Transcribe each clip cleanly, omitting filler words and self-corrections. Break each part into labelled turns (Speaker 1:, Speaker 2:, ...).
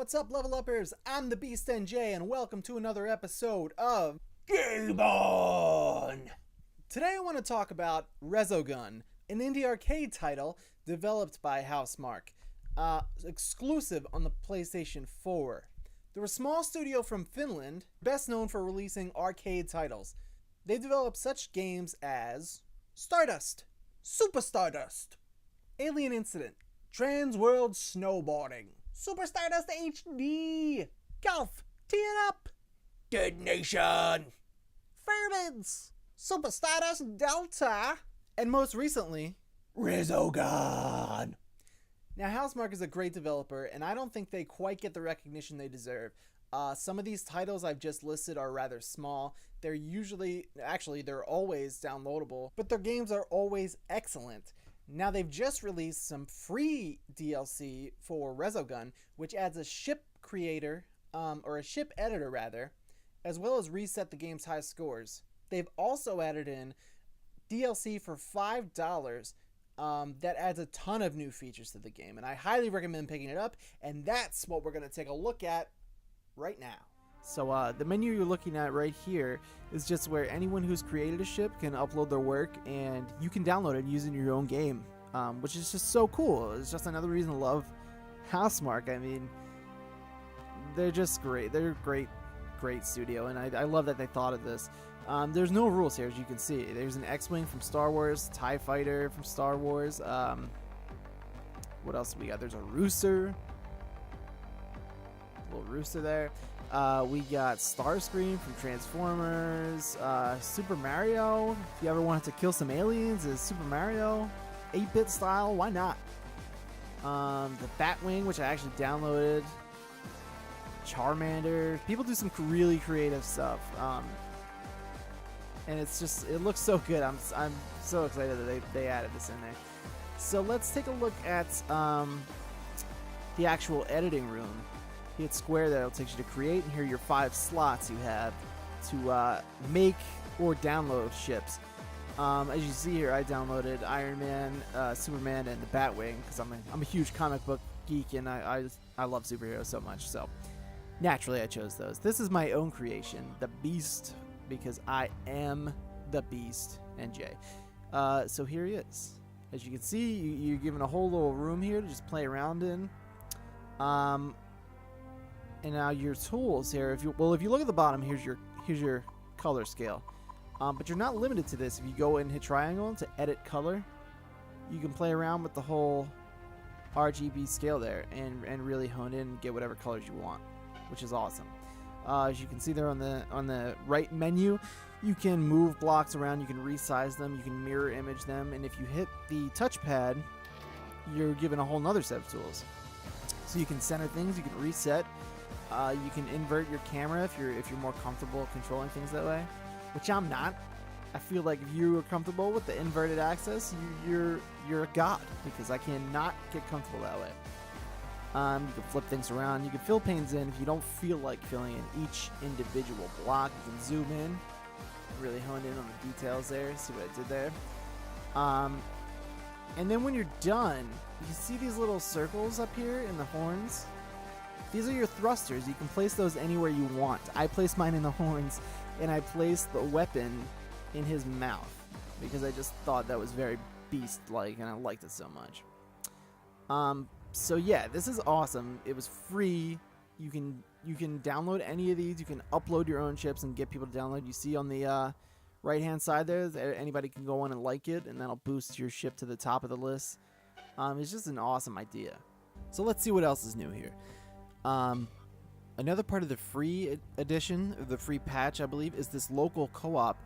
Speaker 1: What's up, level uppers? I'm the Beast NJ, and welcome to another episode of Game On! Today I want to talk about Resogun, an indie arcade title developed by Housemarque, exclusive on the PlayStation 4. They're a small studio from Finland, best known for releasing arcade titles. They developed such games as Stardust, Super Stardust, Alien Incident, Trans World Snowboarding, Super Stardust HD, Golf, Tee It Up, Dead Nation, Fairbanks, Super Stardust Delta, and most recently, Resogun. Now, Housemarque is a great developer, and I don't think they quite get the recognition they deserve. Some of these titles I've just listed are rather small. They're they're always downloadable, but their games are always excellent. Now, they've just released some free DLC for Resogun, which adds a ship creator, or a ship editor rather, as well as reset the game's high scores. They've also added in DLC for $5 that adds a ton of new features to the game, and I highly recommend picking it up, and that's what we're going to take a look at right now. So the menu you're looking at right here is just where anyone who's created a ship can upload their work, and you can download it using your own game, which is just so cool. It's just another reason to love Housemarque. I mean, they're just great. They're a great studio, and I love that they thought of this. There's no rules here, as you can see. There's an X-Wing from Star Wars, TIE Fighter from Star Wars. What else do we got? There's a rooster. Little rooster there. We got Starscream from Transformers. Super Mario. If you ever wanted to kill some aliens, is Super Mario 8-bit style? Why not? The Batwing, which I actually downloaded. Charmander. People do some really creative stuff. And it looks so good. I'm so excited that they added this in there. So let's take a look at the actual editing room. You hit square there, it'll take you to create, and here are your 5 slots you have to make or download ships. As you see here, I downloaded Iron Man, Superman, and the Batwing because I'm a huge comic book geek, and I love superheroes so much. So naturally, I chose those. This is my own creation, the Beast, because I am the Beast, NJ. So here he is. As you can see, you're given a whole little room here to just play around in. And now your tools here. If you look at the bottom, here's your color scale. But you're not limited to this. If you go and hit triangle to edit color, you can play around with the whole RGB scale there and really hone in and get whatever colors you want, which is awesome. As you can see there on the right menu, you can move blocks around, you can resize them, you can mirror image them, and if you hit the touchpad, you're given a whole nother set of tools. So you can center things, you can reset, you can invert your camera if you're more comfortable controlling things that way, which I'm not. I feel like if you are comfortable with the inverted axis, you're a god, because I cannot get comfortable that way. You can flip things around. You can fill panes in if you don't feel like filling in each individual block. You can zoom in, really hone in on the details there. See what I did there? And then when you're done, you see these little circles up here in the horns? These are your thrusters. You can place those anywhere you want. I placed mine in the horns, and I placed the weapon in his mouth because I just thought that was very beast-like, and I liked it so much. So yeah, this is awesome. It was free. You can download any of these. You can upload your own chips and get people to download. You see on the right-hand side there, anybody can go on and like it, and that'll boost your ship to the top of the list. It's just an awesome idea. So let's see what else is new here. Another part of the free edition, the free patch, I believe, is this local co-op.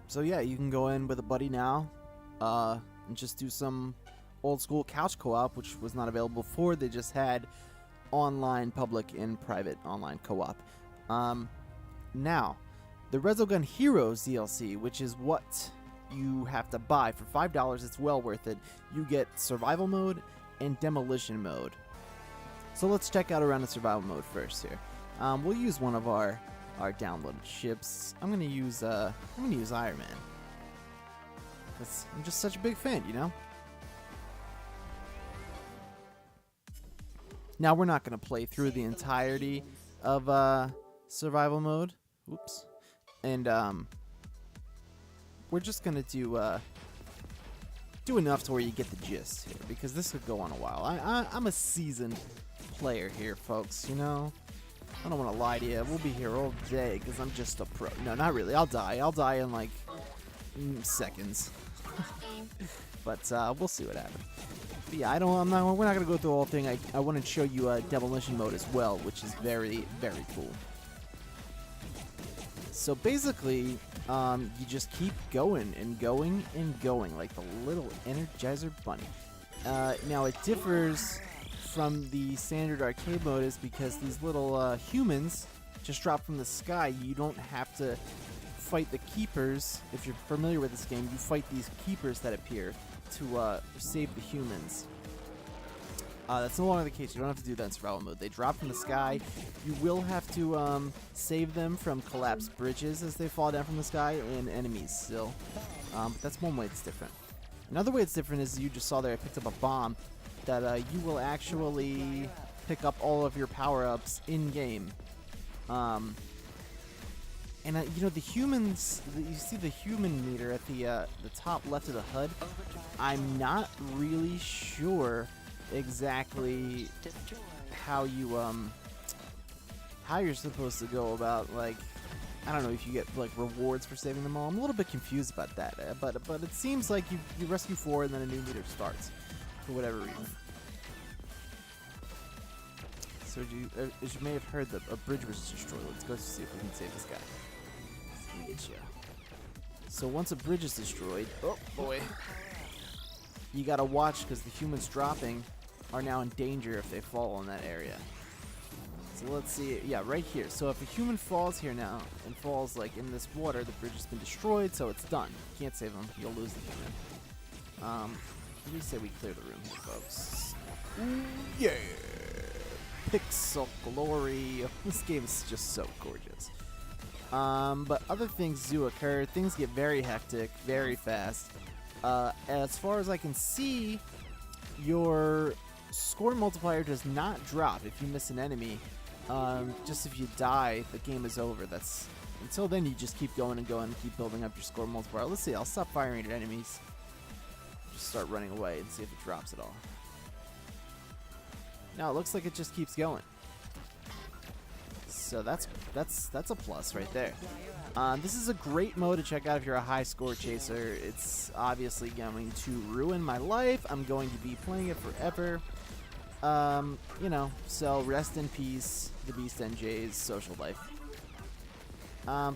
Speaker 1: So yeah, you can go in with a buddy now and just do some old school couch co-op, which was not available before. They just had online public and private online co-op. Now, the Resogun Heroes DLC, which is what you have to buy for $5, it's well worth it. You get survival mode and demolition mode. So let's check out around the survival mode first here. We'll use one of our downloaded ships. I'm gonna use Iron Man, because I'm just such a big fan, you know. Now, we're not going to play through the entirety of survival mode. Oops. And we're just going to do enough to where you get the gist here, because this could go on a while. I'm a seasoned player here, folks, you know? I don't want to lie to you. We'll be here all day because I'm just a pro. No, not really. I'll die. I'll die in like seconds. But we'll see what happens. But yeah, we're not gonna go through the whole thing. I want to show you demolition mode as well, which is very, very cool. So basically, you just keep going and going and going like the little Energizer Bunny. Now it differs from the standard arcade mode is because these little humans just drop from the sky. You don't have to fight the keepers. If you're familiar with this game, you fight these keepers that appear to save the humans. That's no longer the case. You don't have to do that in survival mode. They drop from the sky. You will have to save them from collapsed bridges as they fall down from the sky and enemies still. But that's one way it's different. Another way it's different is you just saw there I picked up a bomb that you will actually pick up all of your power-ups in-game. And you know, the humans, you see the human meter at the top left of the HUD. I'm not really sure exactly how you're supposed to go about, like, I don't know if you get like rewards for saving them all. I'm a little bit confused about that, but it seems like you rescue 4 and then a new meter starts for whatever reason. So as you may have heard, a bridge was destroyed. Let's go see if we can save this guy. Let me get you. So once a bridge is destroyed, oh boy, you gotta watch because the humans dropping are now in danger if they fall in that area. So let's see, yeah, right here. So if a human falls here now and falls like in this water, the bridge has been destroyed, so it's done. You can't save him. You'll lose the human. Let me say we clear the room here, folks. Ooh, yeah, pixel glory. This game is just so gorgeous. But other things do occur. Things get very hectic, very fast. As far as I can see, your score multiplier does not drop if you miss an enemy. Just if you die, the game is over. That's until then you just keep going and going and keep building up your score multiplier. Let's see, I'll stop firing at enemies. Just start running away and see if it drops at all. No, it looks like it just keeps going. So that's a plus right there. This is a great mode to check out if you're a high score chaser. It's obviously going to ruin my life. I'm going to be playing it forever. You know, so rest in peace, the Beast NJ's social life.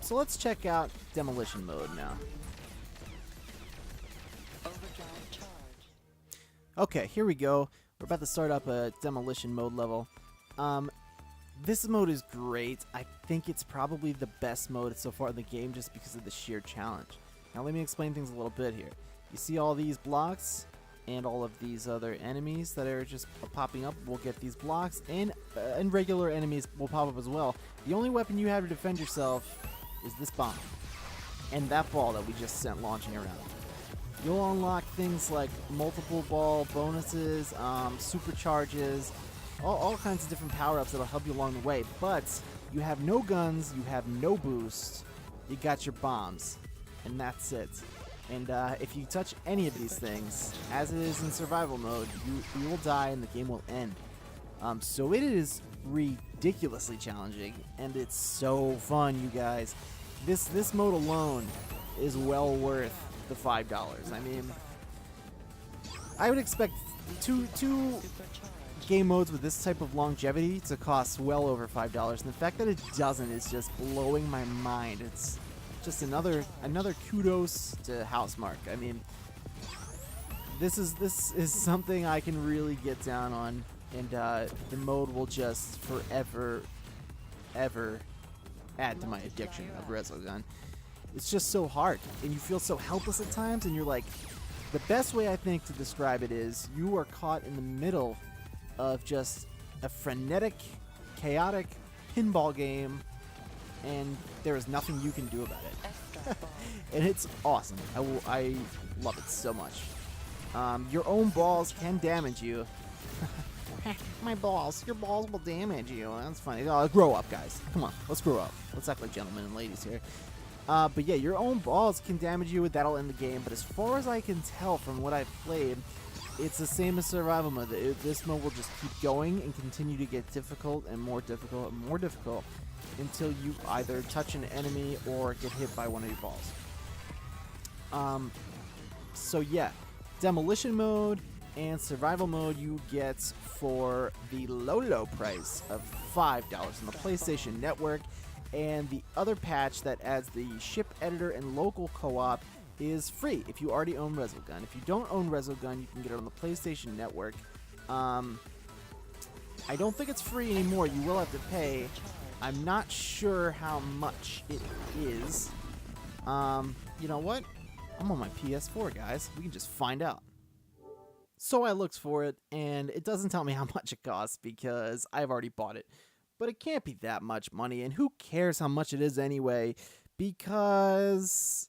Speaker 1: So let's check out demolition mode now. Okay, here we go. We're about to start up a demolition mode level. This mode is great. I think it's probably the best mode so far in the game just because of the sheer challenge. Now let me explain things a little bit here. You see all these blocks and all of these other enemies that are just popping up. We'll get these blocks and regular enemies will pop up as well. The only weapon you have to defend yourself is this bomb and that ball that we just sent launching around. You'll unlock things like multiple ball bonuses, supercharges, all kinds of different power-ups that'll help you along the way, but you have no guns, you have no boost, you got your bombs, and that's it. And if you touch any of these things, as it is in survival mode, you will die and the game will end. So it is ridiculously challenging, and it's so fun, you guys. This mode alone is well worth the $5. I mean, I would expect two game modes with this type of longevity to cost well over $5, and the fact that it doesn't is just blowing my mind. It's just another kudos to Housemarque. I mean, this is something I can really get down on, and the mode will just forever ever add to my addiction of Resogun. It's just so hard, and you feel so helpless at times, and you're like, the best way I think to describe it is you are caught in the middle of just a frenetic, chaotic pinball game, and there is nothing you can do about it. And it's awesome. I love it so much. Your own balls can damage you. My balls. Your balls will damage you. That's funny. Grow up, guys. Come on. Let's grow up. Let's act like gentlemen and ladies here. But yeah, your own balls can damage you. That'll end the game. But as far as I can tell from what I've played, it's the same as survival mode. This mode will just keep going and continue to get difficult and more difficult and more difficult until you either touch an enemy or get hit by one of your balls. So yeah, demolition mode and survival mode you get for the low price of $5 on the PlayStation Network, and the other patch that adds the ship editor and local co-op is free if you already own Resogun. If you don't own Resogun, you can get it on the PlayStation Network. I don't think it's free anymore. You will have to pay. I'm not sure how much it is. You know what? I'm on my PS4, guys. We can just find out. So I looked for it, and it doesn't tell me how much it costs because I've already bought it. But it can't be that much money, and who cares how much it is anyway, because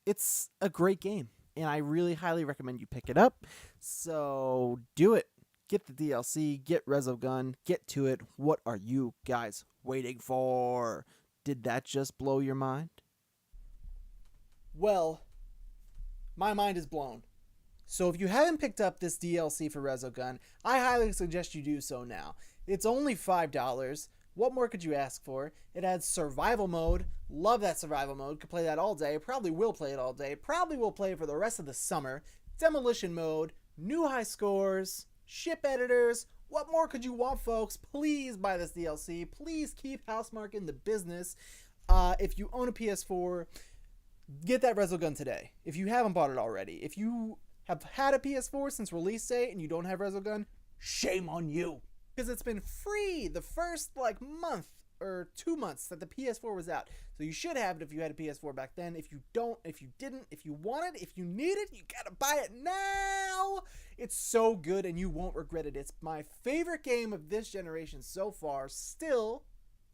Speaker 1: it's a great game, and I really highly recommend you pick it up. So do it. Get the DLC, get Resogun, get to it. What are you guys waiting for? Did that just blow your mind? Well, my mind is blown. So if you haven't picked up this DLC for Resogun, I highly suggest you do so now. It's only $5. What more could you ask for? It adds survival mode. Love that survival mode. Could play that all day. Probably will play it all day. Probably will play it for the rest of the summer. Demolition mode. New high scores. Ship editors. What more could you want, folks? Please buy this DLC. Please keep Housemarque in the business. If you own a PS4, get that Resogun today. If you haven't bought it already. If you have had a PS4 since release date and you don't have Resogun, shame on you. Because it's been free the first month or 2 months that the PS4 was out. So you should have it if you had a PS4 back then. If you don't, if you didn't, if you want it, if you need it, you gotta buy it now. It's so good and you won't regret it. It's my favorite game of this generation so far still.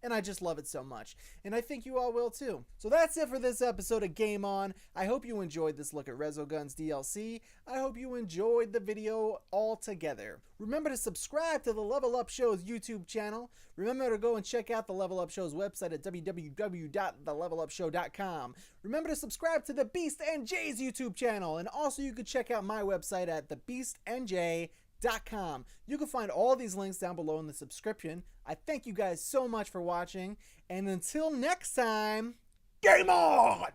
Speaker 1: And I just love it so much. And I think you all will too. So that's it for this episode of Game On. I hope you enjoyed this look at Resogun's DLC. I hope you enjoyed the video altogether. Remember to subscribe to the Level Up Show's YouTube channel. Remember to go and check out the Level Up Show's website at www.thelevelupshow.com. Remember to subscribe to the Beast and Jay's YouTube channel. And also you can check out my website at thebeastandjay.com. You can find all these links down below in the subscription. I thank you guys so much for watching, and until next time, game on!